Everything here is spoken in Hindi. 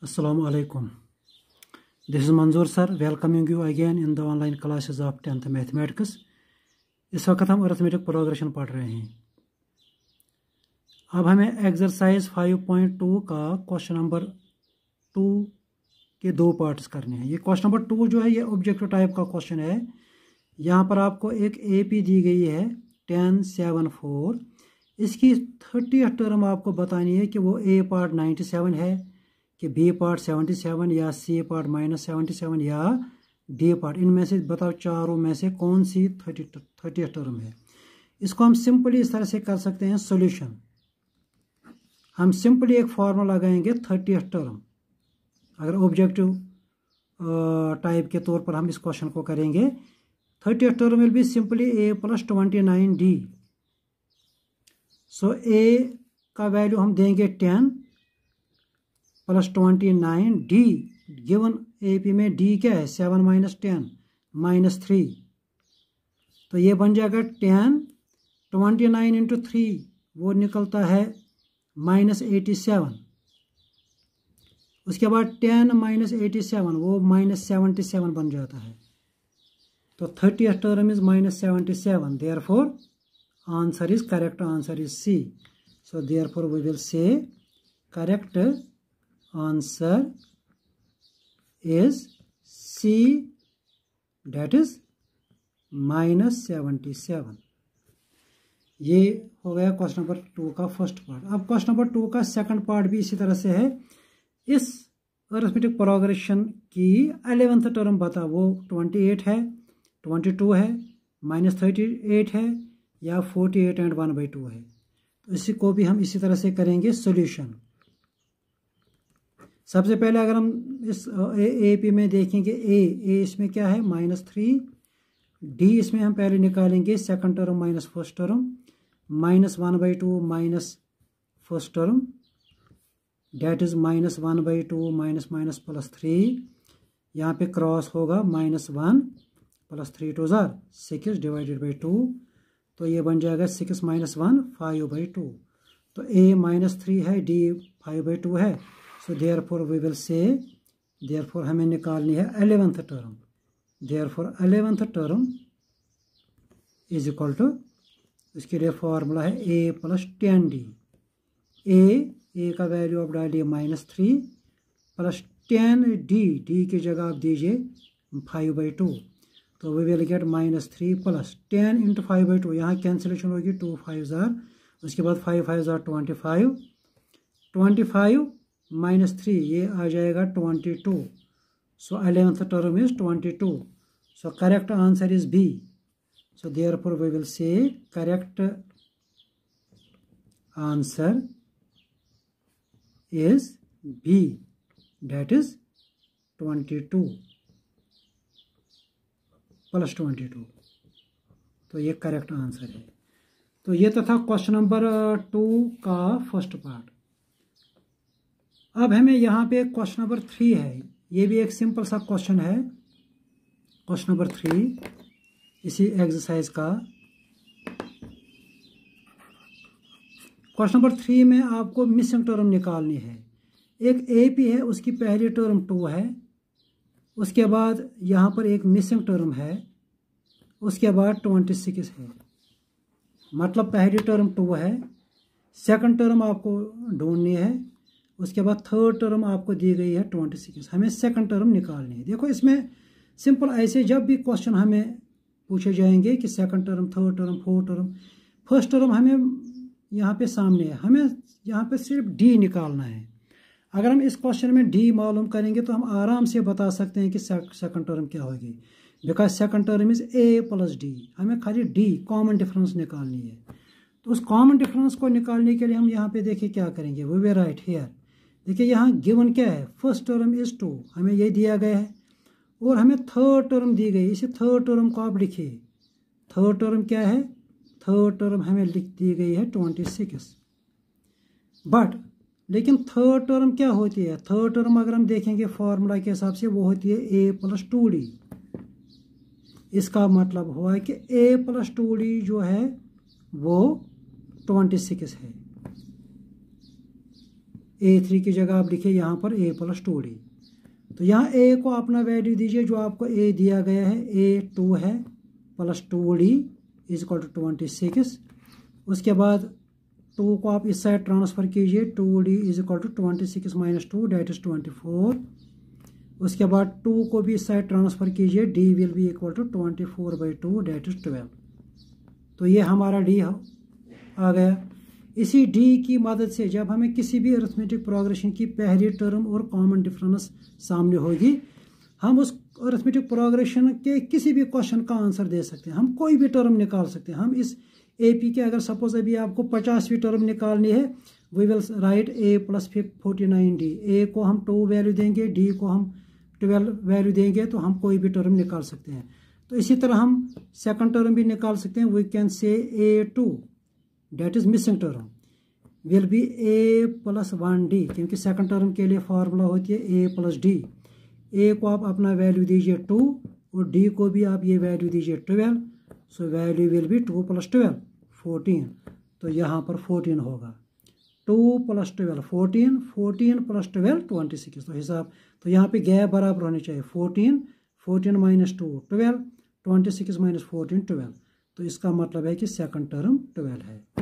Assalamu alaikum. This is Manzoor sir welcoming you again in the online classes of 10th mathematics. इस वक्त हम अरिथमेटिक प्रोग्रेशन पढ़ रहे हैं। अब हमें एक्सरसाइज 5.2 का क्वेश्चन नंबर 2 के दो पार्ट्स करने हैं। ये क्वेश्चन नंबर 2 जो है ये ऑब्जेक्टिव टाइप का क्वेश्चन है। यहाँ पर आपको एक AP दी गई है 10, 7, 4। इसकी 30th टर्म आपको बतानी है कि वो A पार्ट 97 है कि B पार्ट 77 या C पार्ट -77 या D पार्ट, इनमें से बताओ चारों में से कौन सी 30th टर्म है। इसको हम सिंपली इस तरह से कर सकते हैं सॉल्यूशन। हम सिंपली एक फॉर्मूला लगाएंगे 30th टर्म। अगर ऑब्जेक्टिव टाइप के तौर पर हम इस क्वेश्चन को करेंगे, 30th term will be simply A + 29D। So A का वैल्यू हम देंगे 10 + 29D। गिवन AP में D क्या है 7 - 10 -3, तो ये बन जाएगा 10 29 × 3 वो निकलता है -87। उसके बाद 10 - 87 वो -77 बन जाता है। तो 30th term is -77, therefore answer is correct, answer is C। So therefore we will say correct answer is C, that is -77। ये हो गया क्वेश्चन नंबर 2 का फर्स्ट पार्ट। अब क्वेश्चन नंबर 2 का सेकंड पार्ट भी इसी तरह से है। इस अरिथमेटिक प्रोग्रेशन की 11th टर्म बता, वो 28 है, 22 है, -38 है या 48 एंड 1/2 है। तो इसी को भी हम इसी तरह से करेंगे सॉल्यूशन। सबसे पहले अगर हम इस AP में देखेंगे A इसमें क्या है -3, D इसमें हम पहले निकालेंगे second term minus first term, -1/2 minus first term, that is -1/2 minus +3। यहाँ पे क्रॉस होगा -1 + 3 × 2 = 6 /2। तो ये बन जाएगा 6 - 1 5/2। तो A -3 है, D 5/2 है। So therefore we will say, therefore हमें निकालनी है 11th term. Therefore 11th term is equal to, इसके लिए फॉर्मूला है A + 10D। A का वैल्यू आप डालिए -3 + 10D, D की जगह आप दीजिए 5/2। तो वी विल गेट -3 + 10 × 5/2। यहाँ कैंसिलेशन होगी, 2 5s are, उसके बाद 5 5s are 25, 25 -3 ये आ जाएगा 22। So 11th term is 22। So correct answer is B। So therefore we will say correct answer is B, that is 22 + 22। तो ये करेक्ट आंसर है। तो ये तो था क्वेश्चन नंबर 2 का फर्स्ट पार्ट। अब हमें यहाँ पे क्वेश्चन नंबर 3 है। ये भी एक सिंपल सा क्वेश्चन है, क्वेश्चन नंबर 3 इसी एक्सरसाइज का। क्वेश्चन नंबर 3 में आपको मिसिंग टर्म निकालनी है। एक AP है, उसकी पहली टर्म 2 है, उसके बाद यहाँ पर एक मिसिंग टर्म है, उसके बाद 26 है। मतलब पहली टर्म 2 है, सेकंड टर्म आपको ढूंढनी है, उसके बाद थर्ड टर्म आपको दी गई है 26। हमें सेकंड टर्म निकालनी है। देखो इसमें सिंपल ऐसे जब भी क्वेश्चन हमें पूछे जाएंगे कि second term, third term, fourth term, first term हमें यहाँ पे सामने है, हमें यहाँ पे सिर्फ D निकालना है। अगर हम इस क्वेश्चन में D मालूम करेंगे तो हम आराम से बता सकते हैं कि सेकंड टर्म क्या होगी, because second term is A + D। हमें खाली D कॉमन डिफरेंस निकालनी है। तो उस कॉमन डिफरेंस को निकालने के लिए हम यहाँ पे देखिए क्या करेंगे, वी विल राइट हियर। देखिए यहाँ गिवन क्या है, फर्स्ट टर्म इज 2, हमें ये दिया गया है, और हमें थर्ड टर्म दी गई। इसे थर्ड टर्म को आप लिखिए। थर्ड टर्म क्या है, थर्ड टर्म हमें दी गई है 26। बट लेकिन थर्ड टर्म क्या होती है, थर्ड टर्म अगर हम देखेंगे फॉर्मूला के हिसाब से वो होती है A + 2D। इसका मतलब हुआ कि A + 2D जो है वो 26 है। A3 की जगह आप लिखिए यहाँ पर a प्लस 2d। तो यहाँ a को अपना वैल्यू दीजिए जो आपको a दिया गया है, a 2 है plus 2d is equal to 26। उसके बाद 2 को आप इस साइड ट्रांसफ़र कीजिए, 2d is equal to 26 minus 2 that is 24। उसके बाद 2 को भी इस साइड ट्रांसफ़र कीजिए, d will be equal to 24/2 that is 12। तो ये हमारा d आ गया। इसी d की मदद से जब हमें किसी भी अरिथमेटिक प्रोग्रेशन की पहली टर्म और कॉमन डिफरेंस सामने होगी, हम उस अरिथमेटिक प्रोग्रेशन के किसी भी क्वेश्चन का आंसर दे सकते हैं। हम कोई भी टर्म निकाल सकते हैं। हम इस AP के अगर सपोज अभी आपको 50वीं टर्म निकालनी है, we will write a plus 49d। a को हम 2 वैल्यू देंगे, d को हम 12 वैल्यू देंगे, तो हम कोई भी टर्म निकाल सकते हैं। तो इसी तरह हम सेकंड टर्म भी निकाल सकते हैं। We can say a2 that is missing term will be a plus 1d, क्योंकि सेकंड टर्म के लिए फार्मूला होती है a प्लस d। a को आप अपना वैल्यू दीजिए 2 और d को भी आप ये वैल्यू दीजिए 12। So value will be 2 plus 12 14। तो यहाँ पर 14 होगा। 2 प्लस 12 14, 14 प्लस 12 26। तो हिसाब तो यहाँ पे गैप बराबर होनी चाहिए। 14 14 माइनस 2 12, 26 माइनस 14 12। तो इसका मतलब है कि सेकंड टर्म 12 है।